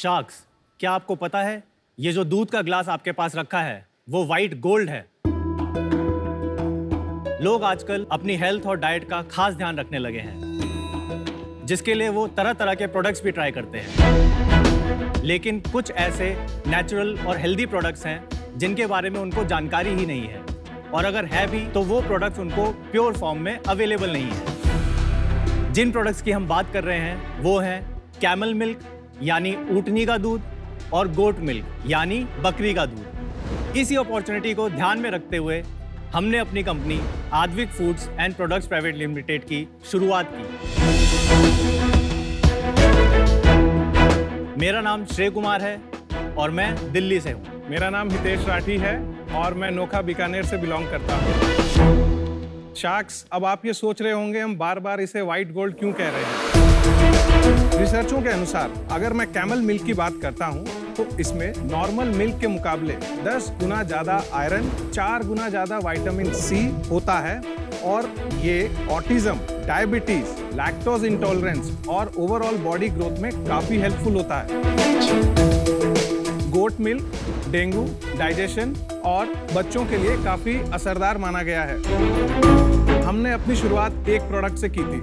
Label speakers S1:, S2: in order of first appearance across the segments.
S1: Sharks, क्या आपको पता है ये जो दूध का ग्लास आपके पास रखा है वो वाइट गोल्ड है। लोग आजकल अपनी हेल्थ और डाइट का खास ध्यान रखने लगे हैं, जिसके लिए वो तरह तरह के प्रोडक्ट्स भी ट्राई करते हैं। लेकिन कुछ ऐसे नेचुरल और हेल्दी प्रोडक्ट्स हैं जिनके बारे में उनको जानकारी ही नहीं है, और अगर है भी तो वो प्रोडक्ट्स उनको प्योर फॉर्म में अवेलेबल नहीं है। जिन प्रोडक्ट्स की हम बात कर रहे हैं वो हैं कैमल मिल्क यानी ऊँटनी का दूध और गोट मिल्क यानी बकरी का दूध। इसी अपॉर्चुनिटी को ध्यान में रखते हुए हमने अपनी company Advik foods and products private limited की शुरुआत की। मेरा नाम श्रेय कुमार है और मैं दिल्ली से हूँ।
S2: मेरा नाम हितेश राठी है और मैं नोखा बीकानेर से बिलोंग करता हूँ। शार्क्स, अब आप ये सोच रहे होंगे हम बार बार इसे व्हाइट गोल्ड क्यों कह रहे हैं। रिसर्चों के अनुसार अगर मैं कैमल मिल्क की बात करता हूँ तो इसमें नॉर्मल मिल्क के मुकाबले 10 गुना ज़्यादा आयरन, 4 गुना ज़्यादा विटामिन सी होता है और ये ऑटिज्म, डायबिटीज, लैक्टोज इंटॉलरेंस और ओवरऑल बॉडी ग्रोथ में काफ़ी हेल्पफुल होता है। गोट मिल्क डेंगू, डाइजेशन और बच्चों के लिए काफ़ी असरदार माना गया है। हमने अपनी शुरुआत एक प्रोडक्ट से की थी।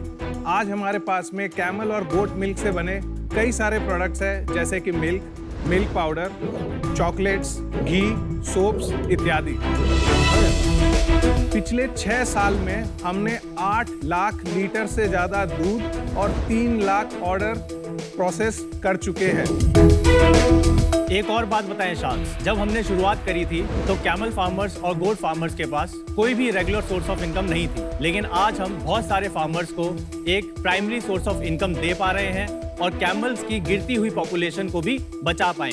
S2: आज हमारे पास में कैमल और गोट मिल्क से बने कई सारे प्रोडक्ट्स हैं, जैसे कि मिल्क, मिल्क पाउडर, चॉकलेट्स, घी, सोप्स इत्यादि। पिछले 6 साल में हमने 8 लाख लीटर से ज़्यादा दूध और 3 लाख ऑर्डर प्रोसेस कर चुके हैं।
S1: एक और बात बताएं शार्क्स, जब हमने शुरुआत करी थी तो कैमल फार्मर्स और गोट फार्मर्स के पास कोई भी रेगुलर सोर्स ऑफ इनकम नहीं थी, लेकिन आज हम बहुत सारे फार्मर्स को एक प्राइमरी सोर्स ऑफ इनकम दे पा रहे हैं और कैमल्स की गिरती हुई पॉपुलेशन को भी बचा पाए।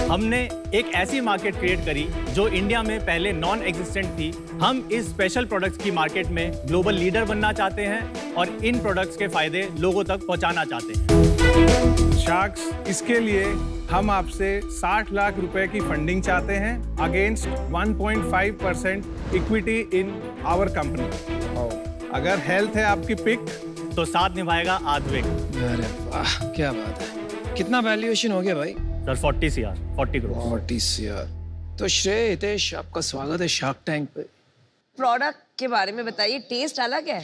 S1: हमने एक ऐसी मार्केट क्रिएट करी जो इंडिया में पहले नॉन एग्जिस्टेंट थी। हम इस स्पेशल प्रोडक्ट्स की मार्केट में ग्लोबल लीडर बनना चाहते हैं और इन प्रोडक्ट्स के फायदे लोगों तक पहुंचाना चाहते हैं।
S2: शार्क्स, इसके लिए हम आपसे 60 लाख रुपए की फंडिंग चाहते हैं against 1.5% equity in our company. अगर हेल्थ है आपकी पिक
S1: तो साथ निभाएगा आद्विक।
S3: अरे वाह, क्या बात है। कितना वैल्यूएशन हो गया भाई?
S1: Sir 40 CR, 40 crore.
S3: 40 CR। तो श्रेय, हितेश, आपका स्वागत है शार्क टैंक पे।
S4: प्रोडक्ट के बारे में बताइए, टेस्ट अलग है?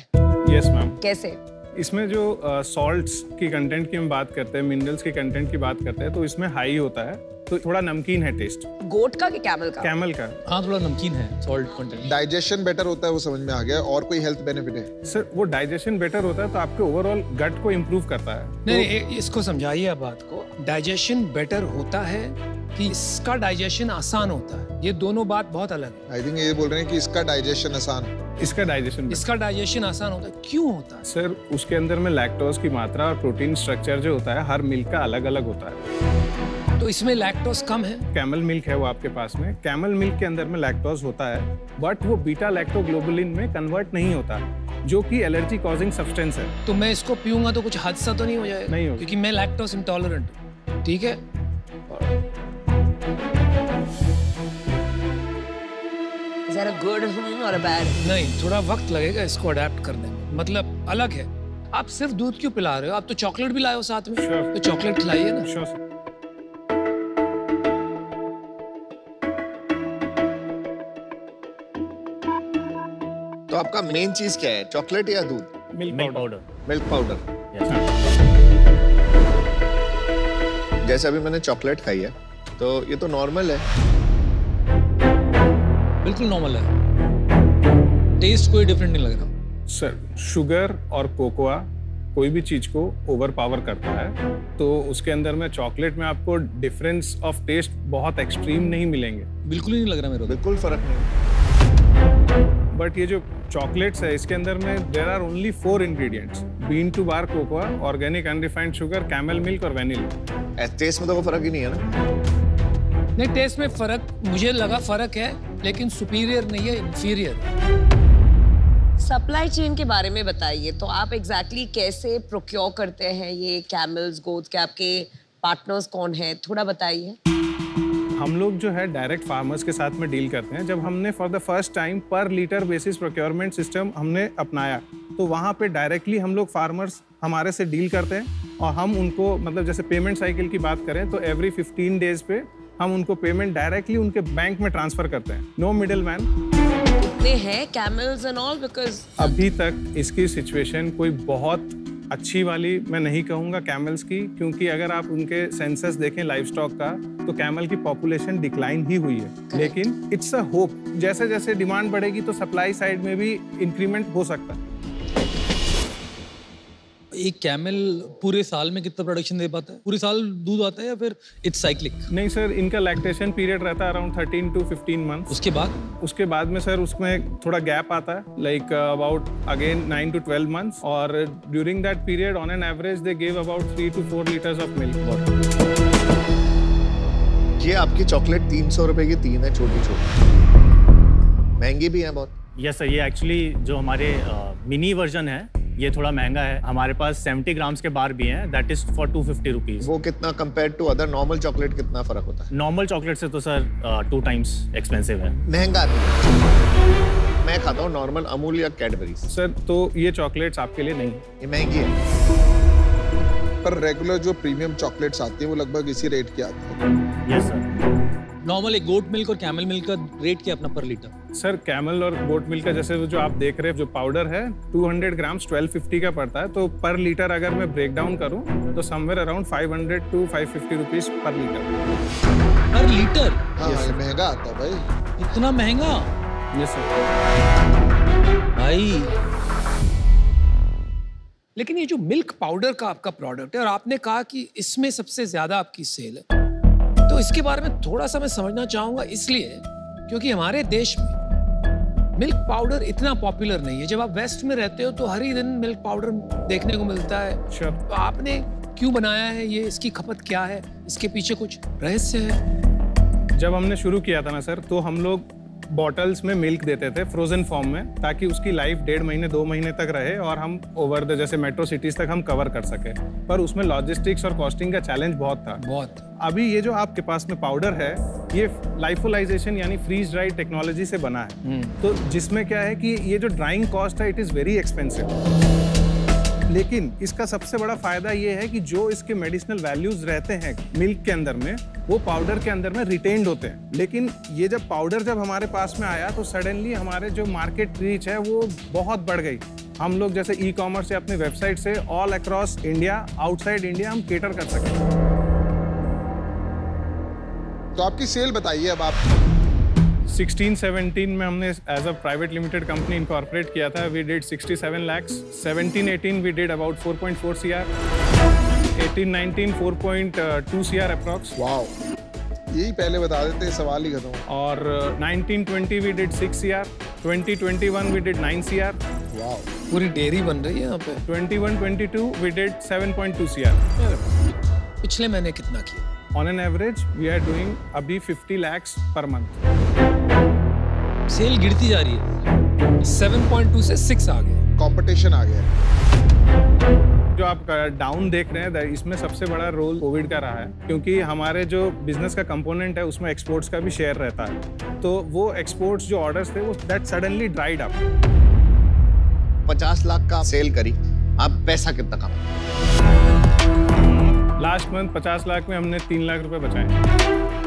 S2: Yes ma'am.
S4: कैसे?
S2: इसमें जो सॉल्ट्स की कंटेंट की हम बात करते हैं, मिनरल्स की कंटेंट की बात करते हैं, तो इसमें हाई होता है, तो थोड़ा नमकीन है टेस्ट।
S4: गोट का कि कैमल का?
S2: कैमल का।
S5: हाँ, थोड़ा नमकीन है, सॉल्ट कंटेंट।
S6: डाइजेशन बेटर होता है, वो समझ में आ गया। और कोई हेल्थ बेनिफिट है?
S2: सर, वो डाइजेशन बेटर होता है तो आपके ओवरऑल गट को इम्प्रूव करता है।
S3: नहीं, इसको समझाइए आप बात को। डाइजेशन बेटर होता है कि इसका डाइजेशन आसान होता है? ये दोनों बात बहुत अलग है।
S6: आई थिंक ये बोल रहे हैं कि इसका डाइजेशन आसान।
S2: इसका डाइजेशन
S3: आसान होता है। क्यों होता है?
S2: सर, उसके अंदर में लैक्टोज की मात्रा और प्रोटीन स्ट्रक्चर जो होता है हर मिल्क का अलग अलग होता है।
S3: तो इसमें लैक्टोज कम है?
S2: कैमल मिल्क है वो आपके पास में। कैमल मिल्क के अंदर में लैक्टोज होता है, बट वो बीटा लैक्टोग्लोबुलिन में कन्वर्ट नहीं होता, जो कि एलर्जी कॉजिंग सब्सटेंस है।
S3: तो मैं इसको पीऊंगा तो कुछ हादसा तो नहीं हो जाएगा?
S2: नहीं होगा,
S3: क्योंकि मैं लैक्टोज इंटॉलरेंट हूं। ठीक है।
S4: Is that a good or a bad?
S3: नहीं, थोड़ा वक्त लगेगा इसको अडेप्ट करने में। मतलब अलग है। आप सिर्फ दूध क्यों पिला रहे हो? आप तो चॉकलेट भी लाए हो साथ में।
S2: Sure.
S3: तो चॉकलेट खिलाइए ना।
S2: Sure, sir.
S6: तो आपका मेन चीज क्या है, चॉकलेट या दूध?
S1: Milk powder.
S6: Milk powder. जैसे अभी मैंने चॉकलेट खाई है, तो ये तो नॉर्मल है।
S5: बिल्कुल नॉर्मल है, टेस्ट कोई डिफरेंट नहीं लग रहा।
S2: सर, शुगर और कोकोआ कोई भी चीज को ओवर पावर करता है, तो उसके अंदर में चॉकलेट में आपको डिफरेंस ऑफ टेस्ट बहुत एक्सट्रीम नहीं मिलेंगे।
S5: बिल्कुल ही नहीं लग रहा मेरे को।
S6: बिल्कुल फर्क नहीं।
S2: बट ये जो चॉकलेट्स है, इसके अंदर में there are only 4 ingredients: bean to bar cocoa, organic unrefined sugar, camel milk और वेनिला।
S6: टेस्ट में तो कोई फर्क ही नहीं है ना?
S3: नहीं, टेस्ट में फर्क मुझे लगा फर्क है, लेकिन सुपीरियर नहीं है, इंफीरियर।
S4: सप्लाई चेन के बारे में बताइए। तो आप एग्जैक्टली कैसे प्रोक्योर करते हैं ये कैमल्स, गोट्स के? आपके पार्टनर्स कौन है, थोड़ा बताइए।
S2: हम लोग जो है डायरेक्ट फार्मर्स के साथ में डील करते हैं। जब हमने फॉर द फर्स्ट टाइम पर लीटर बेसिस प्रोक्योरमेंट सिस्टम हमने अपनाया, तो वहाँ पे डायरेक्टली हम लोग फार्मर्स हमारे से डील करते हैं और हम उनको मतलब जैसे पेमेंट साइकिल की बात करें तो एवरी 15 डेज पे हम उनको पेमेंट डायरेक्टली उनके बैंक में ट्रांसफर करते हैं, नो मिडिल मैन।
S4: कितने हैं कैमल्स एंड ऑल? बिकॉज
S2: अभी तक इसकी सिचुएशन कोई बहुत अच्छी वाली मैं नहीं कहूँगा कैमल्स की, क्योंकि अगर आप उनके सेंसस देखें लाइव स्टॉक का तो कैमल की पॉपुलेशन डिक्लाइन ही हुई है। लेकिन इट्स अ होप, जैसे जैसे डिमांड बढ़ेगी तो सप्लाई साइड में भी इंक्रीमेंट हो सकता है।
S5: एक कैमल पूरे साल में कितना प्रोडक्शन दे पाता है? पूरे साल दूध आता है या फिर इट्स साइक्लिक?
S2: नहीं सर, इनका लैक्टेशन पीरियड रहता है अराउंड 13 to 15 मंथ्स। उसके बाद में सर उसमें थोड़ा गैप आता है, like about again 9 to 12 months, और during that period on an average they give about 3 to 4 litres of milk.
S6: ये आपकी चॉकलेट 300 रुपए की 3 है, छोटी छोटी, महंगी भी है बहुत।
S1: यस सर, ये एक्चुअली जो हमारे मिनी वर्जन है ये थोड़ा महंगा है। हमारे पास 70 ग्राम्स के बार भी हैं, दैट इज फॉर 250 रुपीज।
S6: वो कितना compare to other normal chocolate कितना फर्क होता है?
S1: नॉर्मल चॉकलेट से तो सर 2 times एक्सपेंसिव है।
S6: महंगा भी है। मैं खाता हूँ नॉर्मल अमूल या कैडबरी।
S2: सर तो ये चॉकलेट्स आपके लिए नहीं,
S6: ये महंगी है।
S7: पर रेगुलर जो प्रीमियम चॉकलेट्स आती है वो लगभग इसी रेट की आती है।
S1: Yes sir.
S5: नॉर्मल एक गोट मिल्क और कैमल मिल्क का रेट क्या अपना पर लीटर?
S2: सर कैमल और गोट मिल्क का जैसे जो आप देख रहे हैं जो पाउडर है 200 ग्राम्स 1250 का पड़ता है, तो पर लीटर अगर मैं ब्रेक डाउन करूं तो समवेयर अराउंड 500 to 550 रुपीस पर लीटर।
S5: पर लीटर?
S7: हाँ, ये महंगा आता है भाई।
S5: इतना महंगा?
S2: Yes sir.
S5: भाई
S3: लेकिन ये जो मिल्क पाउडर का आपका प्रोडक्ट है और आपने कहा कि इसमें सबसे ज्यादा आपकी सेल है, तो इसके बारे में थोड़ा सा मैं समझना चाहूंगा, इसलिए क्योंकि हमारे देश में मिल्क पाउडर इतना पॉपुलर नहीं है। जब आप वेस्ट में रहते हो तो हर ही दिन मिल्क पाउडर देखने को मिलता है।
S2: Sure.
S3: तो आपने क्यों बनाया है ये? इसकी खपत क्या है? इसके पीछे कुछ रहस्य है?
S2: जब हमने शुरू किया था ना सर, तो हम लोग बॉटल्स में मिल्क देते थे फ्रोजन फॉर्म में, ताकि उसकी लाइफ 1.5 महीने 2 महीने तक रहे और हम ओवर द जैसे मेट्रो सिटीज तक हम कवर कर सके। पर उसमें लॉजिस्टिक्स और कॉस्टिंग का चैलेंज बहुत था।
S3: बहुत।
S2: अभी ये जो आपके पास में पाउडर है ये लाइफोलाइजेशन यानी फ्रीज ड्राई टेक्नोलॉजी से बना है, तो जिसमें क्या है कि ये जो ड्राइंग कॉस्ट है इट इज़ वेरी एक्सपेंसिव। लेकिन इसका सबसे बड़ा फायदा ये है कि जो इसके मेडिसिनल वैल्यूज रहते हैं मिल्क के अंदर में, वो पाउडर के अंदर में रिटेन्ड होते हैं। लेकिन ये जब पाउडर जब हमारे पास में आया तो सडनली हमारे जो मार्केट रीच है वो बहुत बढ़ गई। हम लोग जैसे ई कॉमर्स से अपने वेबसाइट से all across India, outside India हम केटर कर सकें।
S7: तो आपकी सेल बताइए अब आप।
S2: 16-17 में हमने as a private limited company incorporate किया था, we did 67 lakhs। 17-18 we did about 4.4 CR। 18-19 4.2 CR approx.
S7: Wow, यही पहले बता देते, सवाल ही खत्म।
S2: और 19-20 we did 6 CR। 20-21 we did 9 CR।
S7: Wow,
S3: पूरी डेयरी बन रही है यहाँ पे।
S2: 21-22 वी डिड 7.2 CR।
S3: पिछले महीने कितना किया?
S2: On an average we are doing अभी 50 lakhs पर मंथ।
S5: सेल गिरती जा रही है।
S3: 7.2 से 6 आ गया।
S7: कंपटीशन आ गया।
S2: जो आप डाउन देख रहे हैं इसमें सबसे बड़ा रोल कोविड का रहा है, क्योंकि हमारे जो बिजनेस का कंपोनेंट है उसमें एक्सपोर्ट्स का भी शेयर रहता है। तो वो एक्सपोर्ट्स जो ऑर्डर्स थे वो that suddenly dried up.
S6: 50 lakh का सेल करी, आप पैसा कितना कमाए?
S2: लास्ट मंथ 50 लाख में हमने 3 लाख रुपए बचाए।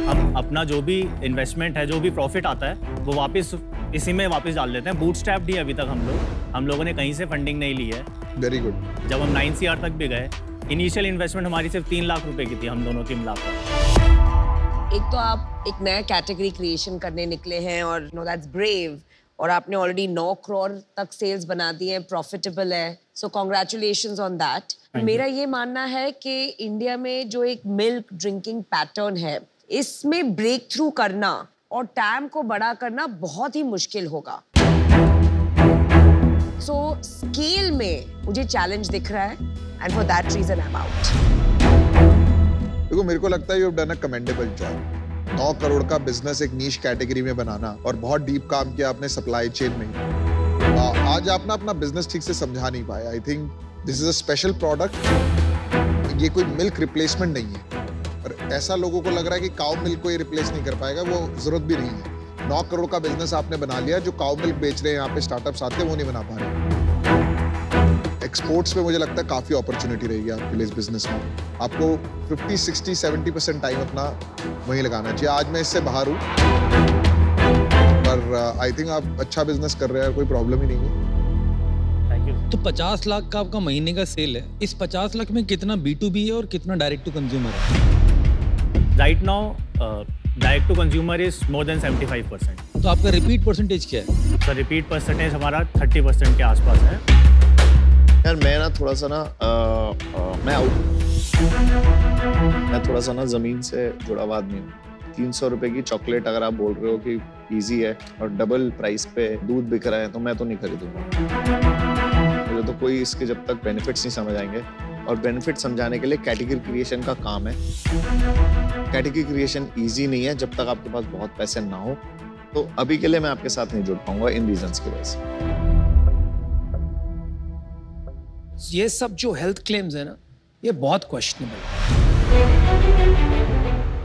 S1: हम अपना जो भी इन्वेस्टमेंट है, जो भी प्रॉफिट आता है वो वापस इसी में वापस डाल देते हैं। बूटस्ट्रैप ही अभी तक हम लोगों ने कहीं से फंडिंग नहीं ली है।
S7: Very good.
S1: जब हम 9 CR तक भी गए, इनिशियल इन्वेस्टमेंट हमारी सिर्फ 3 लाख रुपए की थी, हम दोनों की मिलाकर।
S4: एक तो आप एक नया कैटेगरी क्रिएशन करने निकले हैं और नो दैट्स ब्रेव, और आपने ऑलरेडी 9 करोड़ तक सेल्स बना दी हैं, प्रॉफिटेबल है, सो कांग्रेचुलेशंस ऑन दैट। मेरा ये मानना है कि इंडिया में जो एक मिल्क ड्रिंकिंग पैटर्न है, इसमें ब्रेक थ्रू करना और टैम को बड़ा करना बहुत ही मुश्किल होगा। सो स्केल में मुझे चैलेंज दिख रहा है, and for that reason I am out.
S7: देखो, मेरे को लगता है you have done a commendable job. 9 crore का बिजनेस एक नीश कैटेगरी में बनाना, और बहुत डीप काम किया आपने सप्लाई चेन में। आज आप ना अपना बिजनेस ठीक से समझा नहीं पाए। I think this is a special product. ये कोई मिल्क रिप्लेसमेंट नहीं है, और ऐसा लोगों को लग रहा है कि काउ मिल्क को ये रिप्लेस नहीं कर पाएगा, वो जरूरत भी नहीं है। 9 करोड़ का बिजनेस आपने बना लिया, जो काउ मिल्क बेच रहे हैं यहाँ पे स्टार्टअप्स आते हैं वो नहीं बना पा रहे। एक्सपोर्ट्स पे मुझे लगता है काफी अपॉर्चुनिटी रहेगी आपके लिए इस बिजनेस में। आपको 50, 60, 70% टाइम अपना वहीं लगाना चाहिए। आज मैं इससे बाहर हूँ, पर आई थिंक आप अच्छा बिजनेस कर रहे हैं, कोई प्रॉब्लम ही नहीं है।
S1: Thank you.
S5: तो 50 लाख का आपका महीने का सेल है, इस 50 लाख में कितना B2B है और कितना डायरेक्ट टू कंज्यूमर है?
S1: Right now direct to consumer is more than 75%।
S5: तो आपका रिपीट परसेंटेज क्या है?
S1: सर रिपीट परसेंटेज हमारा 30% के आसपास है।
S6: यार मैं ना थोड़ा सा ना मैं थोड़ा सा ना जमीन से जुड़ा हुआ आदमी हूँ। 300 रुपए की चॉकलेट अगर आप बोल रहे हो कि इजी है और डबल प्राइस पे दूध बिक रहा है तो मैं तो नहीं खरीदूंगा। मुझे तो कोई इसके जब तक बेनिफिट्स नहीं समझ आएंगे, और बेनिफिट समझाने के लिए कैटेगरी क्रिएशन का काम है। कैटेगरी क्रिएशन इजी नहीं है जब तक आपके पास बहुत पैसे ना हो। तो अभी के लिए मैं आपके साथ नहीं जुड़ पाऊंगा इन रीजंस की वजह से।
S3: ये सब जो हेल्थ क्लेम्स है ना, ये बहुत क्वेश्चनेबल है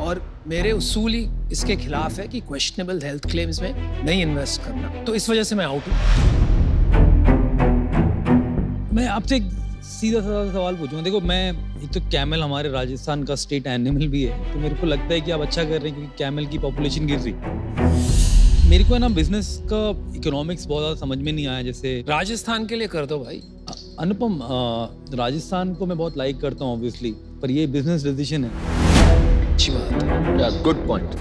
S3: और मेरे उसूल ही इसके खिलाफ है कि क्वेश्चनेबल हेल्थ क्लेम्स में नहीं इन्वेस्ट करना। तो इस वजह से मैं आउट हूँ।
S5: मैं आपसे एक सीधा साधा सवाल पूछूंगा। देखो मैं एक तो कैमल हमारे राजस्थान का स्टेट एनिमल भी है, तो मेरे को लगता है कि आप अच्छा कर रहे हैं क्योंकि कैमल की पॉपुलेशन गिर रही। मेरे को है ना बिजनेस का इकोनॉमिक्स बहुत ज़्यादा समझ में नहीं आया। जैसे
S3: राजस्थान के लिए कर दो भाई।
S5: अनुपम, राजस्थान को मैं बहुत लाइक करता हूँ ऑब्वियसली, पर ये बिजनेस डिसीजन है।
S3: अच्छी बात है,
S6: गुड पॉइंट।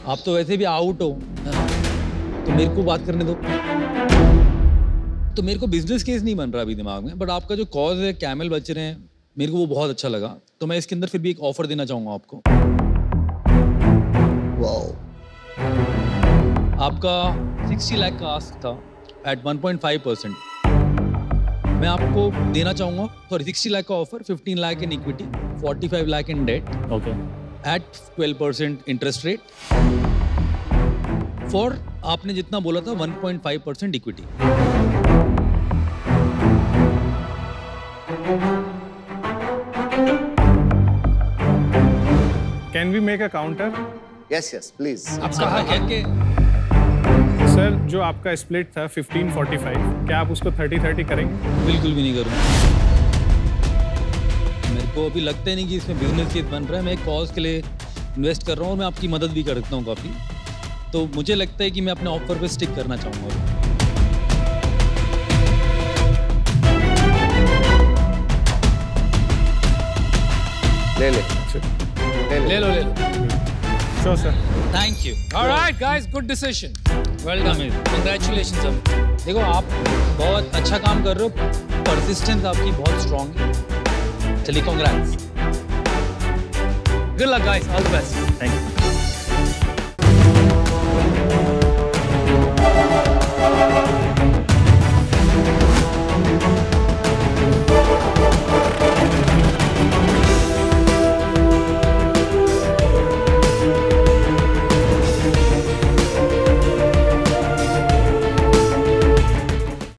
S5: आप तो वैसे भी आउट हो, तो मेरे को बात करने दो। तो मेरे को बिजनेस केस नहीं बन रहा अभी दिमाग में, बट आपका जो कॉज है कैमल बच रहे हैं, मेरे को वो बहुत अच्छा लगा। तो मैं इसके अंदर फिर भी एक ऑफर देना चाहूँगा आपको।
S7: वाओ।
S5: आपका 60 लाख का आस्क था एट 1.5%। मैं आपको देना चाहूँगा, सॉरी 60 लाख का offer, 15 lakh in equity, 45 lakh in debt,
S1: okay,
S5: at 12% interest rate for आपने जितना बोला था 1.5% equity.
S2: Can we make a counter?
S6: Yes yes please.
S3: अब कहा क्या कि
S2: सर जो आपका स्प्लिट था 15-45, क्या आप उसको 30-30 करेंगे?
S5: बिल्कुल भी नहीं करूँगा। मेरे को अभी लगता ही नहीं कि इसमें बिजनेस केस बन रहा है। मैं एक कॉज के लिए इन्वेस्ट कर रहा हूँ और मैं आपकी मदद भी करता हूँ काफ़ी। तो मुझे लगता है कि मैं अपने ऑफर पे स्टिक करना चाहूँगा।
S6: ले ले
S3: ले लो।
S2: Sure sir.
S5: Thank you.
S3: Alright guys, good decision, well done, congratulations.
S5: देखो आप बहुत अच्छा काम कर रहे हो, परसिस्टेंस आपकी बहुत स्ट्रांग है। चलिए congrats.
S3: Good luck guys, all the best.
S1: Thank you.